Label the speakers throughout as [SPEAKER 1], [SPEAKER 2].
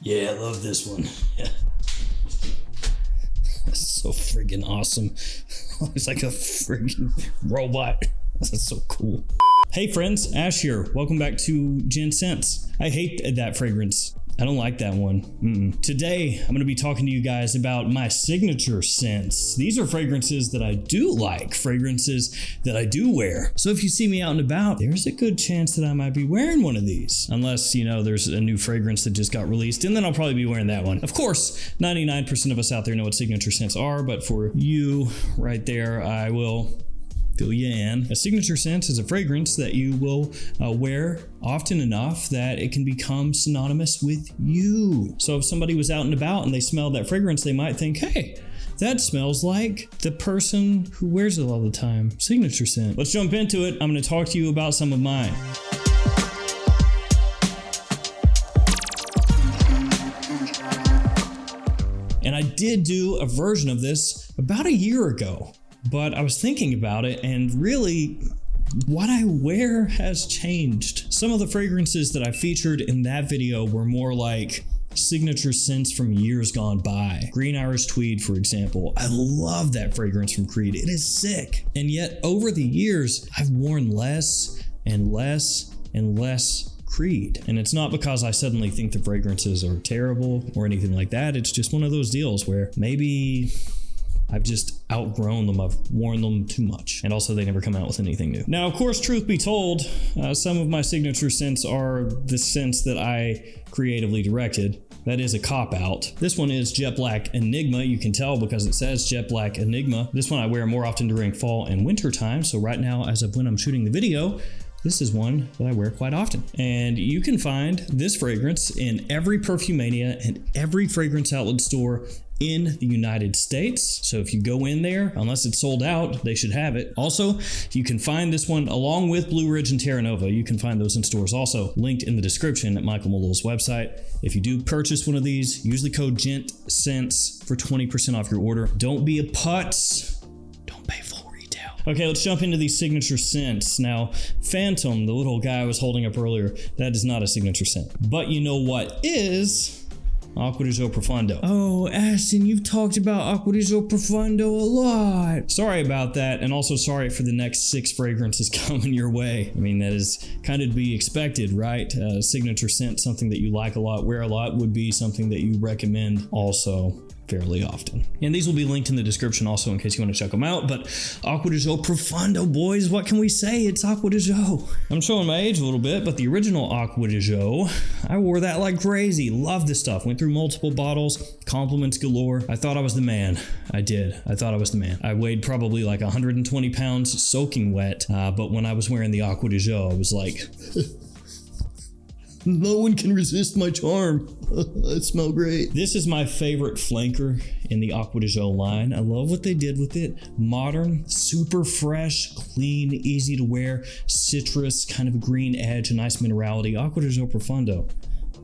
[SPEAKER 1] Yeah, I love this one. Yeah. That's so friggin' awesome. It's like a friggin' robot. That's so cool. Hey friends, Ash here. Welcome back to GENTSTEN. I hate that fragrance. I don't like that one. Today, I'm going to be talking to you guys about my signature scents. These are fragrances that I do like, fragrances that I do wear. So if you see me out and about, there's a good chance that I might be wearing one of these. Unless, you know, there's a new fragrance that just got released, and then I'll probably be wearing that one. Of course, 99% of us out there know what signature scents are, but for you right there, I will fill you in. A signature scent is a fragrance that you will wear often enough that it can become synonymous with you. So if somebody was out and about and they smelled that fragrance, they might think, hey, that smells like the person who wears it all the time. Signature scent. Let's jump into it. I'm going to talk to you about some of mine. And I did do a version of this about a year ago. But I was thinking about it, and really what I wear has changed. Some of the fragrances that I featured in that video were more like signature scents from years gone by. Green Irish Tweed, for example. I love that fragrance from Creed. It is sick. And yet over the years, I've worn less and less and less Creed. And it's not because I suddenly think the fragrances are terrible or anything like that. It's just one of those deals where maybe I've just outgrown them. I've worn them too much. And also they never come out with anything new. Now, of course, truth be told, some of my signature scents are the scents that I creatively directed. That is a cop-out. This one is Jet Black Enigma. You can tell because it says Jet Black Enigma. This one I wear more often during fall and winter time. So right now, as of when I'm shooting the video, this is one that I wear quite often. And you can find this fragrance in every Perfumania and every fragrance outlet store in the United States. So if you go in there, unless it's sold out, they should have it. Also, you can find this one along with Blue Ridge and Terra Nova. You can find those in stores also, linked in the description at Michael MALUL's website. If you do purchase one of these, use the code GENTSTEN for 20% off your order. Don't be a putz. Don't pay full retail. Okay, let's jump into these signature scents. Now, Phantom, the little guy I was holding up earlier, that is not a signature scent. But you know what is? Acqua di Gio Profondo. Oh, Ashton, you've talked about Acqua di Gio Profondo a lot. Sorry about that, and also sorry for the next 6 fragrances coming your way. I mean, that is kind of to be expected, right? Signature scent, something that you like a lot, wear a lot, would be something that you recommend also fairly often. And these will be linked in the description also in case you want to check them out. But Acqua di Gio Profondo, boys, what can we say? It's Acqua di Gio. I'm showing my age a little bit, but the original Acqua di Gio, I wore that like crazy. Loved this stuff. Went through multiple bottles, compliments galore. I thought I was the man. I did. I thought I was the man. I weighed probably like 120 pounds soaking wet, but when I was wearing the Acqua di Gio, I was like, no one can resist my charm. I smell great. This is my favorite flanker in the Acqua di Gio line. I love what they did with it. Modern, super fresh, clean, easy to wear, citrus, kind of a green edge, a nice minerality. Acqua di Gio Profondo.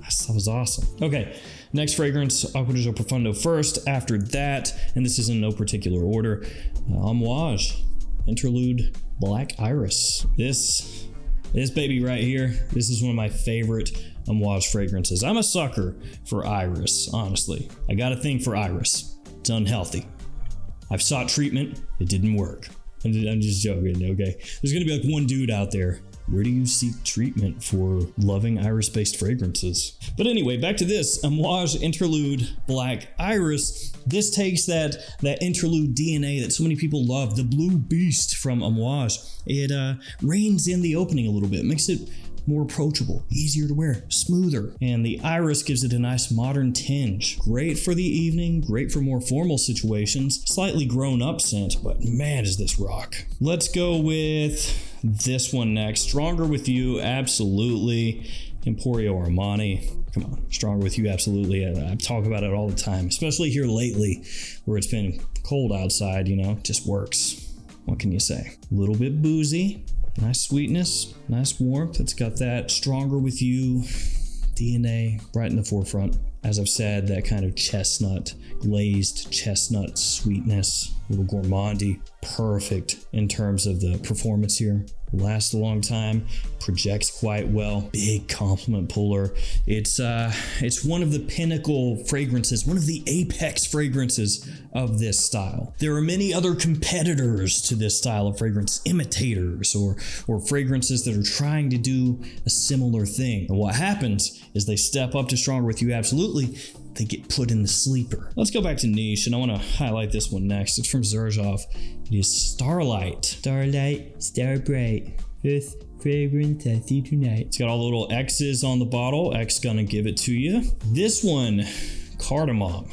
[SPEAKER 1] That was awesome. Okay, next fragrance, Acqua di Gio Profondo first. After that, and this is in no particular order, AMOUAGE, Interlude Black Iris. This baby right here, this is one of my favorite AMOUAGE fragrances. I'm a sucker for iris, honestly. I got a thing for iris. It's unhealthy. I've sought treatment, it didn't work. I'm just joking, okay? There's gonna be like one dude out there. Where do you seek treatment for loving iris-based fragrances? But anyway, back to this, AMOUAGE Interlude Black Iris. This takes that interlude DNA that so many people love, the blue beast from AMOUAGE. It reins in the opening a little bit, makes it more approachable, easier to wear, smoother. And the iris gives it a nice modern tinge. Great for the evening, great for more formal situations. Slightly grown up scent, but man, does this rock. Let's go with this one next. Stronger With You, absolutely. Emporio Armani. Come on, Stronger With You, absolutely. I talk about it all the time, especially here lately where it's been cold outside, you know, just works. What can you say? A little bit boozy. Nice sweetness, nice warmth. It's got that Stronger With You DNA right in the forefront. As I've said, that kind of chestnut, glazed chestnut sweetness, a little gourmandy. perfect in terms of the performance here. Lasts a long time, projects quite well, big compliment puller. It's one of the pinnacle fragrances, one of the apex fragrances of this style. There are many other competitors to this style of fragrance, imitators or fragrances that are trying to do a similar thing. And what happens is they step up to stronger with you, absolutely. They get put in the sleeper. Let's go back to niche, and I want to highlight this one next. It's from Xerjoff. It is Starlight. Starlight, star bright, fifth fragrance I see tonight. It's got all the little X's on the bottle. X gonna give it to you. This one, cardamom.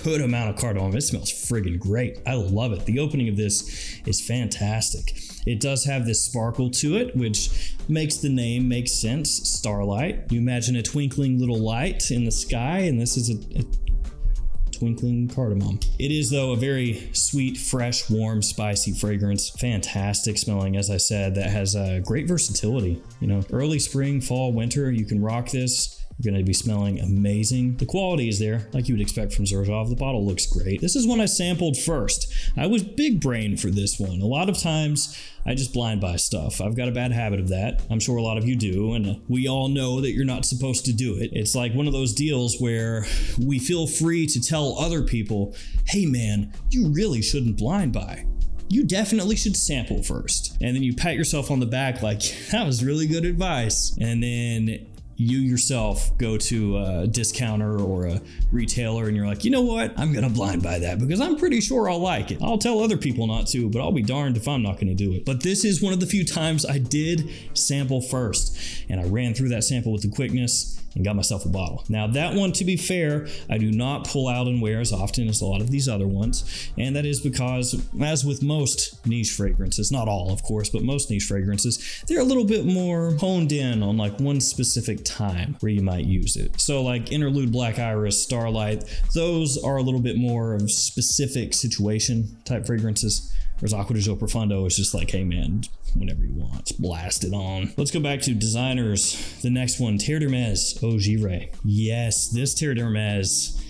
[SPEAKER 1] Good amount of cardamom. It smells friggin' great. I love it. The opening of this is fantastic. It does have this sparkle to it, which makes the name make sense. Starlight. You imagine a twinkling little light in the sky, and this is a twinkling cardamom. It is, though, a very sweet, fresh, warm, spicy fragrance. Fantastic smelling, as I said, that has great versatility. You know, early spring, fall, winter, you can rock this. You're going to be smelling amazing. The quality is there, like you would expect from Xerjoff. The bottle looks great. This is one I sampled first. I was big brain for this one. A lot of times, I just blind buy stuff. I've got a bad habit of that. I'm sure a lot of you do, and we all know that you're not supposed to do it. It's like one of those deals where we feel free to tell other people, hey man, you really shouldn't blind buy. You definitely should sample first. And then you pat yourself on the back like, that was really good advice. And then you yourself go to a discounter or a retailer and you're like, you know what? I'm gonna blind buy that because I'm pretty sure I'll like it. I'll tell other people not to, but I'll be darned if I'm not gonna do it. But this is one of the few times I did sample first, and I ran through that sample with the quickness and got myself a bottle. Now that one, to be fair, I do not pull out and wear as often as a lot of these other ones, and that is because, as with most niche fragrances, not all of course, but most niche fragrances, they're a little bit more honed in on like one specific time where you might use it. So like Interlude, Black Iris, Starlight, those are a little bit more of specific situation type fragrances. Whereas Acqua di Gio Profondo is just like, hey man, whenever you want, just blast it on. Let's go back to designers. The next one, Terre d'Hermès Eau Givrée. Yes, this Terre d'Hermès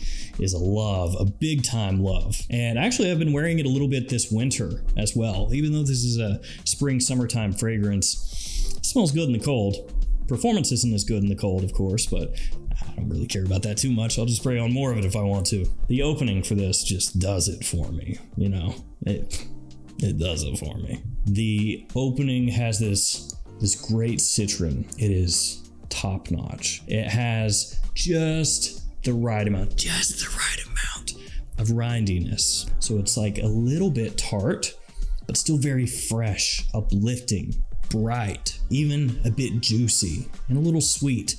[SPEAKER 1] is a love, a big time love. And actually I've been wearing it a little bit this winter as well. Even though this is a spring, summertime fragrance, it smells good in the cold. Performance isn't as good in the cold, of course, but I don't really care about that too much. I'll just spray on more of it if I want to. The opening for this just does it for me, you know. It does it for me. The opening has this great citron. It is top notch. It has just the right amount of rindiness. So it's like a little bit tart, but still very fresh, uplifting, bright, even a bit juicy, and a little sweet.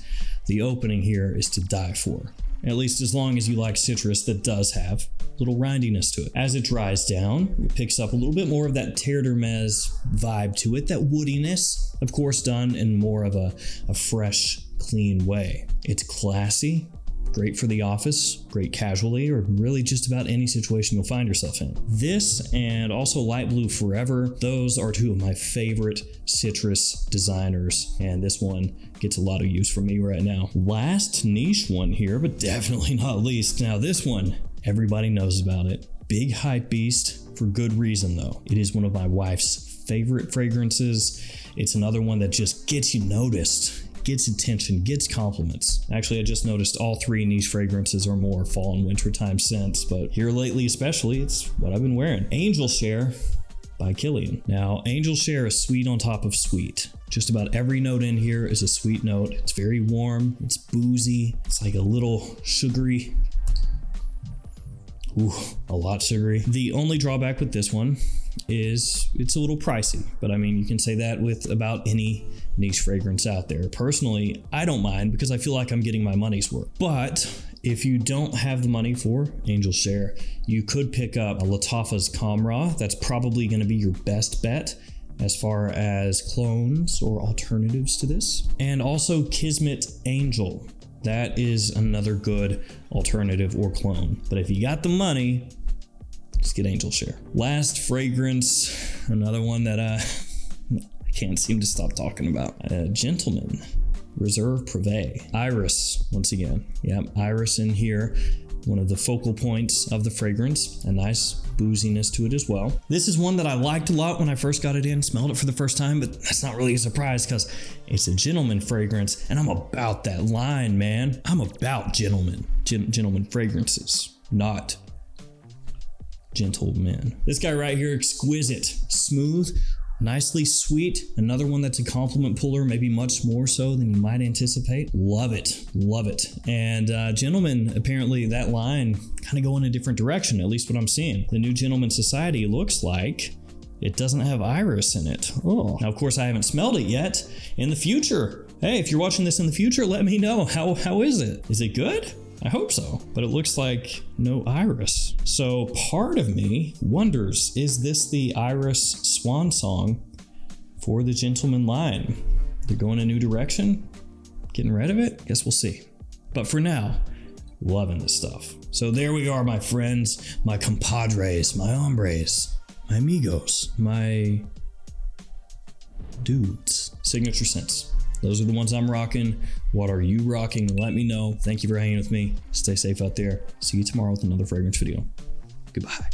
[SPEAKER 1] The opening here is to die for. At least as long as you like citrus that does have a little rindiness to it. As it dries down, it picks up a little bit more of that Terre d'Hermès vibe to it, that woodiness, of course done in more of a fresh, clean way. It's classy, great for the office, great casually, or really just about any situation you'll find yourself in. This and also Light Blue Forever, those are two of my favorite citrus designers, and this one gets a lot of use from me right now. Last niche one here, but definitely not least. Now this one, everybody knows about it. Big hype beast, for good reason though. It is one of my wife's favorite fragrances. It's another one that just gets you noticed, gets attention, gets compliments. Actually, I just noticed all three niche fragrances are more fall and wintertime scents, but here lately especially, it's what I've been wearing. Angel Share by Kilian. Now, Angel Share is sweet on top of sweet. Just about every note in here is a sweet note. It's very warm, it's boozy, it's like a little sugary. Ooh, a lot sugary. The only drawback with this one is it's a little pricey, but I mean, you can say that with about any niche fragrance out there. Personally, I don't mind because I feel like I'm getting my money's worth. But if you don't have the money for Angel Share, you could pick up a Lattafa's Camera. That's probably going to be your best bet as far as clones or alternatives to this. And also Kismet Angel. That is another good alternative or clone. But if you got the money, just get Angel Share. Last fragrance, another one that I can't seem to stop talking about. Gentleman Reserve Privé. Iris, once again. Yep, Iris in here. one of the focal points of the fragrance, a nice booziness to it as well. This is one that I liked a lot when I first got it in, smelled it for the first time, but that's not really a surprise because it's a gentleman fragrance, and I'm about that line, man. I'm about gentleman fragrances, not gentlemen. This guy right here, exquisite, smooth, nicely sweet. Another one that's a compliment puller, maybe much more so than you might anticipate. Love it, love it. And Gentleman, apparently that line kind of go in a different direction, at least what I'm seeing. The new Gentleman Society looks like it doesn't have iris in it. Oh, now of course I haven't smelled it yet. In the future, hey, if you're watching this in the future, let me know. How is it? Is it good? I hope so, but it looks like no iris. So part of me wonders, is this the iris swan song for the Gentleman line? They're going a new direction? Getting rid of it? Guess we'll see. But for now, loving this stuff. So there we are, my friends, my compadres, my hombres, my amigos, my dudes. Signature scents. Those are the ones I'm rocking. What are you rocking? Let me know. Thank you for hanging with me. Stay safe out there. See you tomorrow with another fragrance video. Goodbye.